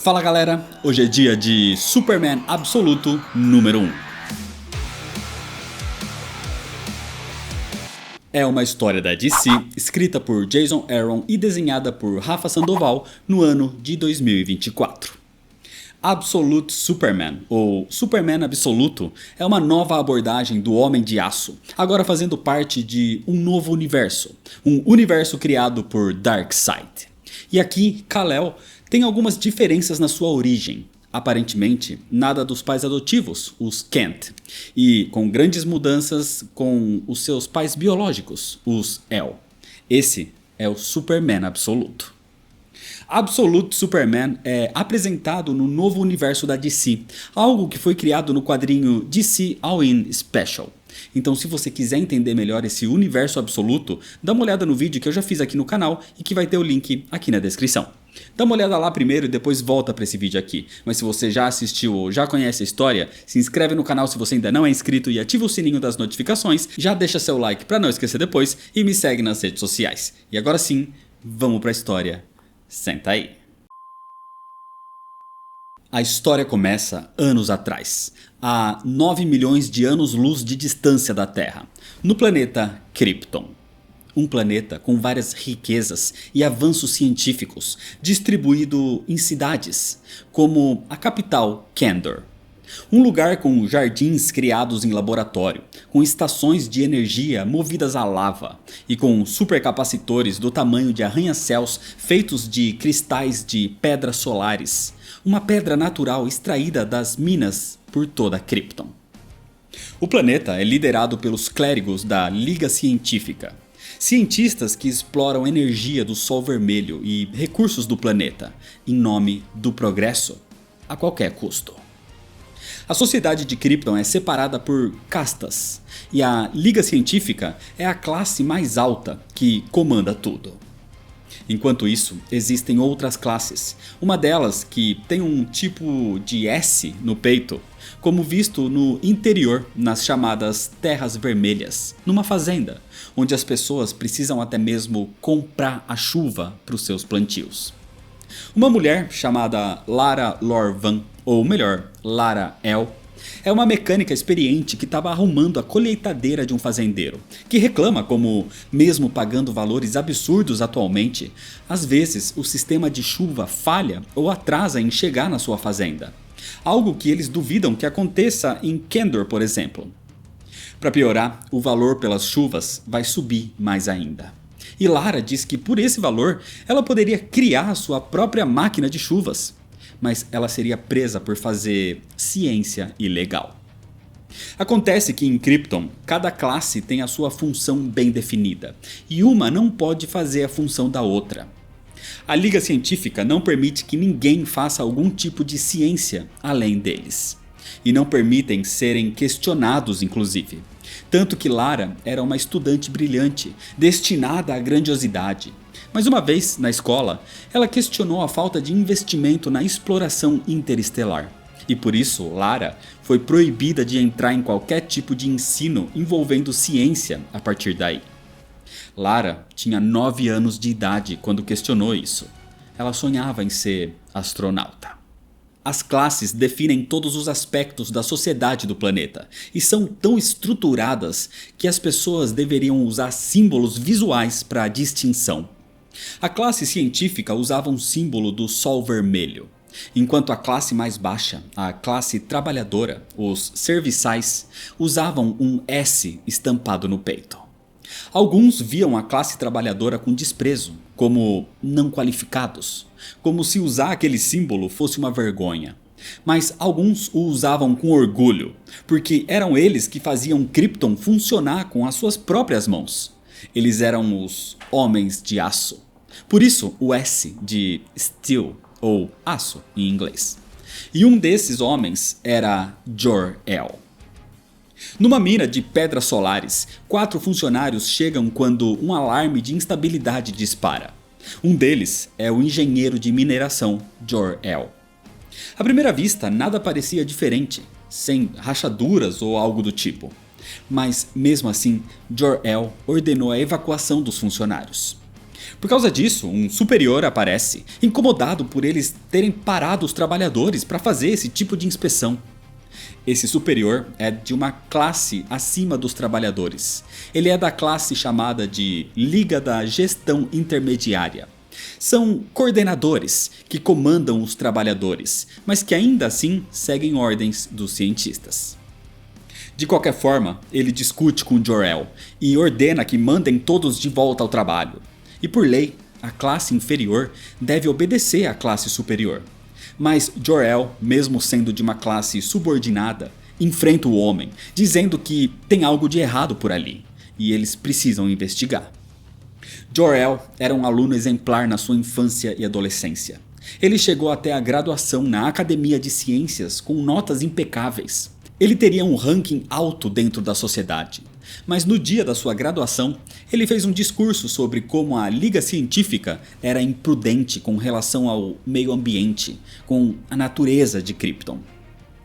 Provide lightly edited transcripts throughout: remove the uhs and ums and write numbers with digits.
Fala galera, hoje é dia de Superman Absoluto número 1. É uma história da DC, escrita por Jason Aaron e desenhada por Rafa Sandoval no ano de 2024. Absolute Superman, ou Superman Absoluto, é uma nova abordagem do Homem de Aço, agora fazendo parte de um novo universo, um universo criado por Darkseid. E aqui, Kal-El tem algumas diferenças na sua origem. Aparentemente, nada dos pais adotivos, os Kent, e com grandes mudanças com os seus pais biológicos, os El. Esse é o Superman Absoluto. Absolute Superman é apresentado no novo universo da DC, algo que foi criado no quadrinho DC All-In Special. Então, se você quiser entender melhor esse universo absoluto, dá uma olhada no vídeo que eu já fiz aqui no canal e que vai ter o link aqui na descrição. Dá uma olhada lá primeiro e depois volta para esse vídeo aqui. Mas se você já assistiu ou já conhece a história, se inscreve no canal se você ainda não é inscrito e ativa o sininho das notificações, já deixa seu like para não esquecer depois e me segue nas redes sociais. E agora sim, vamos para a história. Senta aí. A história começa anos atrás, a 9 milhões de anos-luz de distância da Terra, no planeta Krypton. Um planeta com várias riquezas e avanços científicos, distribuído em cidades, como a capital Kandor. Um lugar com jardins criados em laboratório, com estações de energia movidas a lava e com supercapacitores do tamanho de arranha-céus feitos de cristais de pedras solares, uma pedra natural extraída das minas por toda Krypton. O planeta é liderado pelos clérigos da Liga Científica, cientistas que exploram energia do Sol Vermelho e recursos do planeta, em nome do progresso, a qualquer custo. A sociedade de Krypton é separada por castas, e a Liga Científica é a classe mais alta que comanda tudo. Enquanto isso, existem outras classes, uma delas que tem um tipo de S no peito, como visto no interior nas chamadas Terras Vermelhas, numa fazenda, onde as pessoas precisam até mesmo comprar a chuva para os seus plantios. Uma mulher chamada Lara Lor-Van, ou melhor, Lara El, é uma mecânica experiente que estava arrumando a colheitadeira de um fazendeiro, que reclama como, mesmo pagando valores absurdos atualmente, às vezes o sistema de chuva falha ou atrasa em chegar na sua fazenda. Algo que eles duvidam que aconteça em Kandor, por exemplo. Para piorar, o valor pelas chuvas vai subir mais ainda. E Lara diz que por esse valor ela poderia criar a sua própria máquina de chuvas, mas ela seria presa por fazer ciência ilegal. Acontece que em Krypton, cada classe tem a sua função bem definida, e uma não pode fazer a função da outra. A Liga Científica não permite que ninguém faça algum tipo de ciência além deles, e não permitem serem questionados inclusive. Tanto que Lara era uma estudante brilhante, destinada à grandiosidade. Mas uma vez, na escola, ela questionou a falta de investimento na exploração interestelar. E por isso, Lara foi proibida de entrar em qualquer tipo de ensino envolvendo ciência a partir daí. Lara tinha 9 anos de idade quando questionou isso. Ela sonhava em ser astronauta. As classes definem todos os aspectos da sociedade do planeta e são tão estruturadas que as pessoas deveriam usar símbolos visuais para distinção. A classe científica usava um símbolo do Sol Vermelho, enquanto a classe mais baixa, a classe trabalhadora, os serviçais, usavam um S estampado no peito. Alguns viam a classe trabalhadora com desprezo, como não qualificados, como se usar aquele símbolo fosse uma vergonha. Mas alguns o usavam com orgulho, porque eram eles que faziam Krypton funcionar com as suas próprias mãos. Eles eram os Homens de Aço. Por isso o S de Steel, ou aço em inglês. E um desses homens era Jor-El. Numa mina de pedras solares, 4 funcionários chegam quando um alarme de instabilidade dispara. Um deles é o engenheiro de mineração Jor-El. À primeira vista, nada parecia diferente, sem rachaduras ou algo do tipo. Mas mesmo assim, Jor-El ordenou a evacuação dos funcionários. Por causa disso, um superior aparece, incomodado por eles terem parado os trabalhadores para fazer esse tipo de inspeção. Esse superior é de uma classe acima dos trabalhadores. Ele é da classe chamada de Liga da Gestão Intermediária. São coordenadores que comandam os trabalhadores, mas que ainda assim seguem ordens dos cientistas. De qualquer forma, ele discute com Jor-El e ordena que mandem todos de volta ao trabalho. E por lei, a classe inferior deve obedecer à classe superior. Mas Jor-El, mesmo sendo de uma classe subordinada, enfrenta o homem, dizendo que tem algo de errado por ali, e eles precisam investigar. Jor-El era um aluno exemplar na sua infância e adolescência. Ele chegou até a graduação na Academia de Ciências com notas impecáveis. Ele teria um ranking alto dentro da sociedade. Mas no dia da sua graduação, ele fez um discurso sobre como a Liga Científica era imprudente com relação ao meio ambiente, com a natureza de Krypton.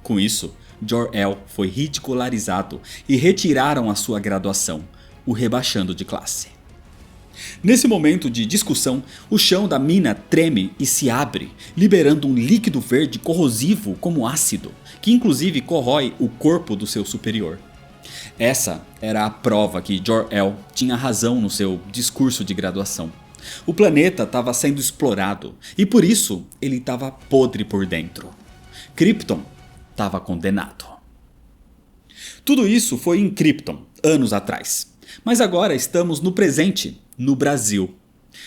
Com isso, Jor-El foi ridicularizado e retiraram a sua graduação, o rebaixando de classe. Nesse momento de discussão, o chão da mina treme e se abre, liberando um líquido verde corrosivo como ácido, que inclusive corrói o corpo do seu superior. Essa era a prova que Jor-El tinha razão no seu discurso de graduação. O planeta estava sendo explorado e por isso ele estava podre por dentro. Krypton estava condenado. Tudo isso foi em Krypton, anos atrás. Mas agora estamos no presente, no Brasil.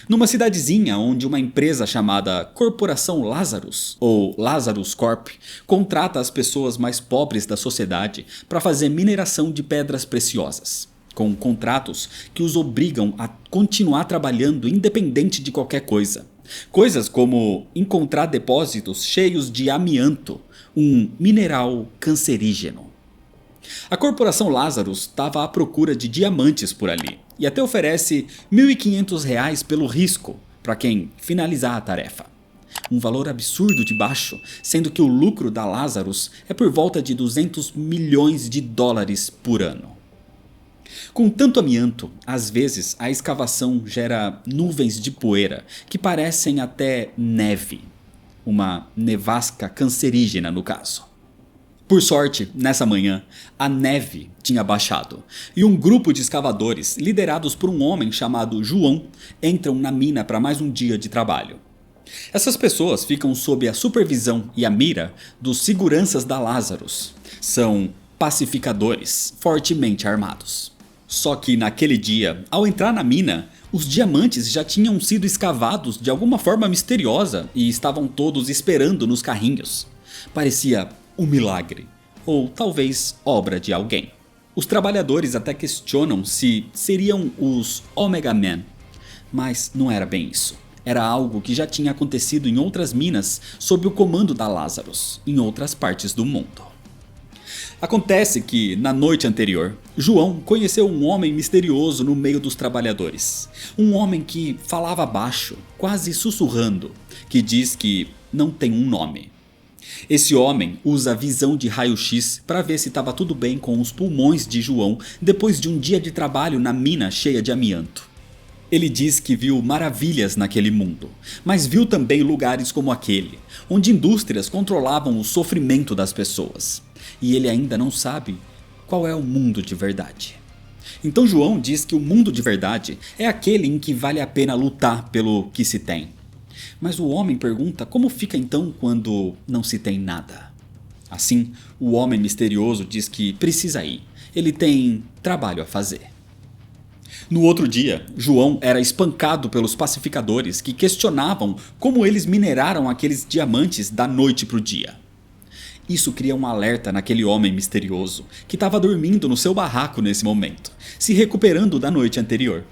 Numa cidadezinha onde uma empresa chamada Corporação Lazarus, ou Lazarus Corp, contrata as pessoas mais pobres da sociedade para fazer mineração de pedras preciosas, com contratos que os obrigam a continuar trabalhando independente de qualquer coisa. Coisas como encontrar depósitos cheios de amianto, um mineral cancerígeno. A Corporação Lazarus estava à procura de diamantes por ali e até oferece R$ 1.500 pelo risco para quem finalizar a tarefa. Um valor absurdo de baixo, sendo que o lucro da Lazarus é por volta de $200 milhões por ano. Com tanto amianto, às vezes a escavação gera nuvens de poeira que parecem até neve. Uma nevasca cancerígena no caso. Por sorte, nessa manhã, a neve tinha baixado e um grupo de escavadores, liderados por um homem chamado João, entram na mina para mais um dia de trabalho. Essas pessoas ficam sob a supervisão e a mira dos seguranças da Lazarus. São pacificadores, fortemente armados. Só que naquele dia, ao entrar na mina, os diamantes já tinham sido escavados de alguma forma misteriosa e estavam todos esperando nos carrinhos. Parecia um milagre, ou talvez obra de alguém. Os trabalhadores até questionam se seriam os Omega Men, mas não era bem isso. Era algo que já tinha acontecido em outras minas sob o comando da Lazarus, em outras partes do mundo. Acontece que, na noite anterior, João conheceu um homem misterioso no meio dos trabalhadores. Um homem que falava baixo, quase sussurrando, que diz que não tem um nome. Esse homem usa a visão de raio-x para ver se estava tudo bem com os pulmões de João depois de um dia de trabalho na mina cheia de amianto. Ele diz que viu maravilhas naquele mundo, mas viu também lugares como aquele, onde indústrias controlavam o sofrimento das pessoas. E ele ainda não sabe qual é o mundo de verdade. Então João diz que o mundo de verdade é aquele em que vale a pena lutar pelo que se tem. Mas o homem pergunta como fica então quando não se tem nada. Assim, o homem misterioso diz que precisa ir, ele tem trabalho a fazer. No outro dia, João era espancado pelos pacificadores que questionavam como eles mineraram aqueles diamantes da noite para o dia. Isso cria um alerta naquele homem misterioso que estava dormindo no seu barraco nesse momento, se recuperando da noite anterior.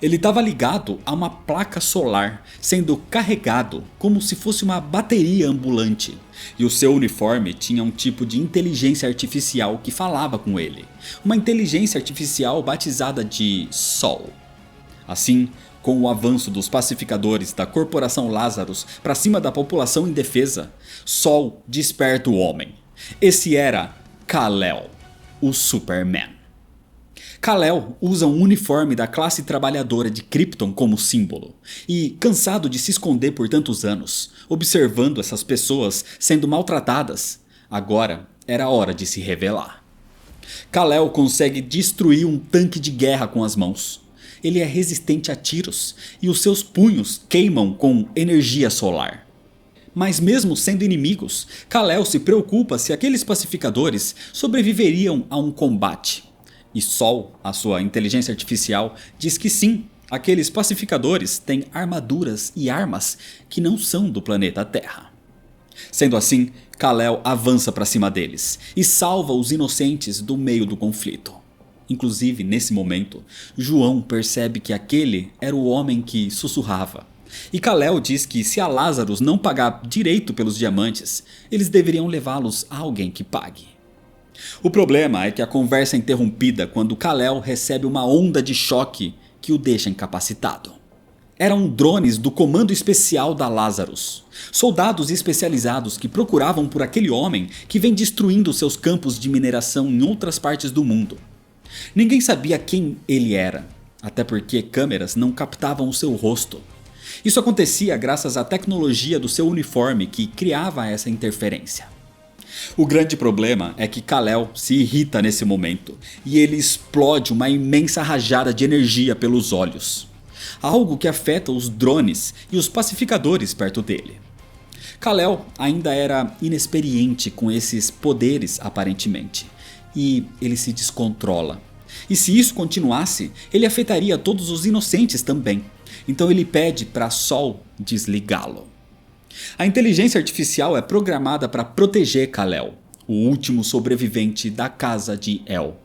Ele estava ligado a uma placa solar, sendo carregado como se fosse uma bateria ambulante, e o seu uniforme tinha um tipo de inteligência artificial que falava com ele, uma inteligência artificial batizada de Sol. Assim, com o avanço dos pacificadores da Corporação Lazarus para cima da população indefesa, Sol desperta o homem. Esse era Kal-El, o Superman. Kal-El usa um uniforme da classe trabalhadora de Krypton como símbolo, e cansado de se esconder por tantos anos, observando essas pessoas sendo maltratadas, agora era hora de se revelar. Kal-El consegue destruir um tanque de guerra com as mãos. Ele é resistente a tiros e os seus punhos queimam com energia solar. Mas mesmo sendo inimigos, Kal-El se preocupa se aqueles pacificadores sobreviveriam a um combate. E Sol, a sua inteligência artificial, diz que sim, aqueles pacificadores têm armaduras e armas que não são do planeta Terra. Sendo assim, Kal-El avança para cima deles e salva os inocentes do meio do conflito. Inclusive, nesse momento, João percebe que aquele era o homem que sussurrava. E Kal-El diz que se a Lazarus não pagar direito pelos diamantes, eles deveriam levá-los a alguém que pague. O problema é que a conversa é interrompida quando Kal-El recebe uma onda de choque que o deixa incapacitado. Eram drones do Comando Especial da Lazarus, soldados especializados que procuravam por aquele homem que vem destruindo seus campos de mineração em outras partes do mundo. Ninguém sabia quem ele era, até porque câmeras não captavam o seu rosto. Isso acontecia graças à tecnologia do seu uniforme que criava essa interferência. O grande problema é que Kal-El se irrita nesse momento e ele explode uma imensa rajada de energia pelos olhos. Algo que afeta os drones e os pacificadores perto dele. Kal-El ainda era inexperiente com esses poderes aparentemente, e ele se descontrola. E se isso continuasse, ele afetaria todos os inocentes também. Então ele pede para Sol desligá-lo. A inteligência artificial é programada para proteger Kal-El, o último sobrevivente da casa de El.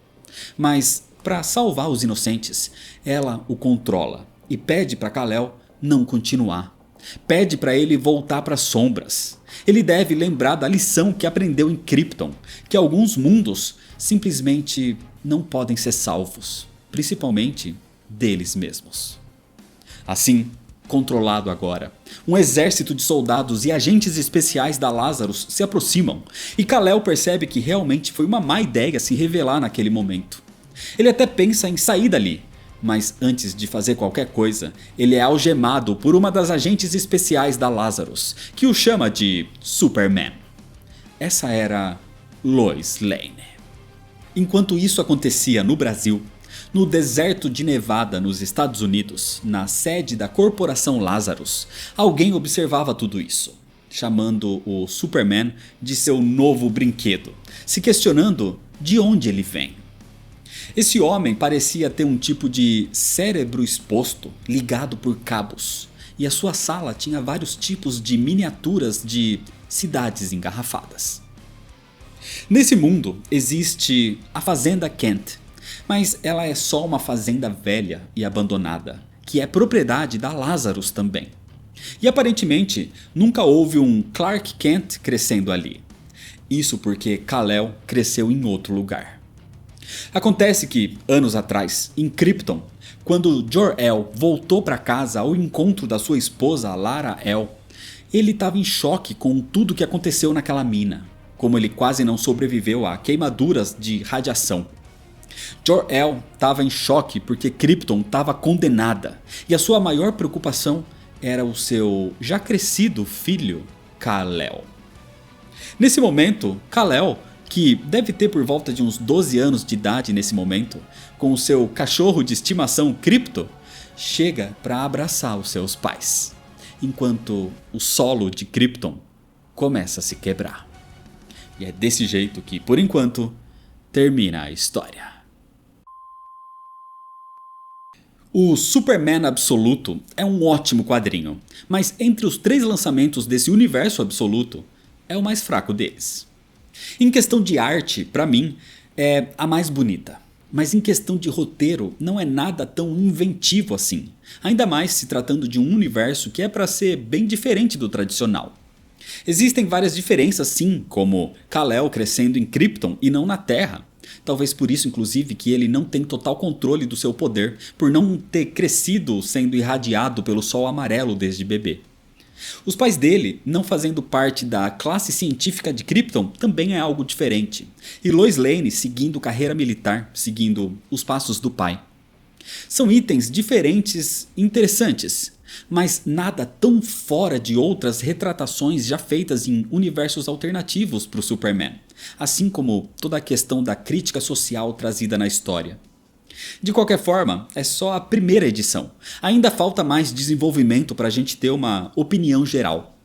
Mas para salvar os inocentes, ela o controla e pede para Kal-El não continuar. Pede para ele voltar para as sombras. Ele deve lembrar da lição que aprendeu em Krypton, que alguns mundos simplesmente não podem ser salvos, principalmente deles mesmos. Assim, controlado agora, um exército de soldados e agentes especiais da Lazarus se aproximam, e Kal-El percebe que realmente foi uma má ideia se revelar naquele momento. Ele até pensa em sair dali, mas antes de fazer qualquer coisa, ele é algemado por uma das agentes especiais da Lazarus, que o chama de Superman. Essa era Lois Lane. Enquanto isso acontecia no Brasil, no deserto de Nevada, nos Estados Unidos, na sede da Corporação Lazarus, alguém observava tudo isso, chamando o Superman de seu novo brinquedo, se questionando de onde ele vem. Esse homem parecia ter um tipo de cérebro exposto, ligado por cabos, e a sua sala tinha vários tipos de miniaturas de cidades engarrafadas. Nesse mundo existe a Fazenda Kent, mas ela é só uma fazenda velha e abandonada, que é propriedade da Lazarus também. E aparentemente nunca houve um Clark Kent crescendo ali. Isso porque Kal-El cresceu em outro lugar. Acontece que, anos atrás, em Krypton, quando Jor-El voltou para casa ao encontro da sua esposa Lara-El, ele estava em choque com tudo que aconteceu naquela mina, como ele quase não sobreviveu a queimaduras de radiação. Jor-El estava em choque porque Krypton estava condenada, e a sua maior preocupação era o seu já crescido filho, Kal-El. Nesse momento, Kal-El, que deve ter por volta de uns 12 anos de idade nesse momento, com o seu cachorro de estimação Krypto, chega para abraçar os seus pais, enquanto o solo de Krypton começa a se quebrar. E é desse jeito que, por enquanto, termina a história. O Superman Absoluto é um ótimo quadrinho, mas entre os 3 lançamentos desse universo absoluto, é o mais fraco deles. Em questão de arte, pra mim, é a mais bonita. Mas em questão de roteiro, não é nada tão inventivo assim. Ainda mais se tratando de um universo que é pra ser bem diferente do tradicional. Existem várias diferenças sim, como Kal-El crescendo em Krypton e não na Terra. Talvez por isso inclusive que ele não tem total controle do seu poder, por não ter crescido sendo irradiado pelo sol amarelo desde bebê. Os pais dele, não fazendo parte da classe científica de Krypton, também é algo diferente. E Lois Lane seguindo carreira militar, seguindo os passos do pai. São itens diferentes e interessantes, mas nada tão fora de outras retratações já feitas em universos alternativos para o Superman, assim como toda a questão da crítica social trazida na história. De qualquer forma, é só a primeira edição. Ainda falta mais desenvolvimento para a gente ter uma opinião geral.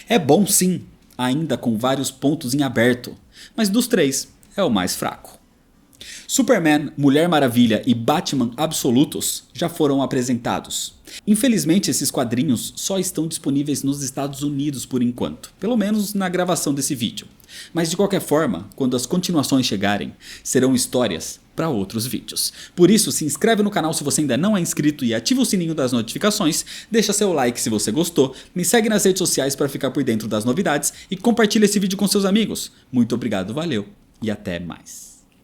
É bom sim, ainda com vários pontos em aberto, mas dos três é o mais fraco. Superman, Mulher Maravilha e Batman Absolutos já foram apresentados. Infelizmente esses quadrinhos só estão disponíveis nos Estados Unidos por enquanto, pelo menos na gravação desse vídeo. Mas de qualquer forma, quando as continuações chegarem, serão histórias para outros vídeos. Por isso, se inscreve no canal se você ainda não é inscrito e ativa o sininho das notificações, deixa seu like se você gostou, me segue nas redes sociais para ficar por dentro das novidades e compartilha esse vídeo com seus amigos. Muito obrigado, valeu e até mais.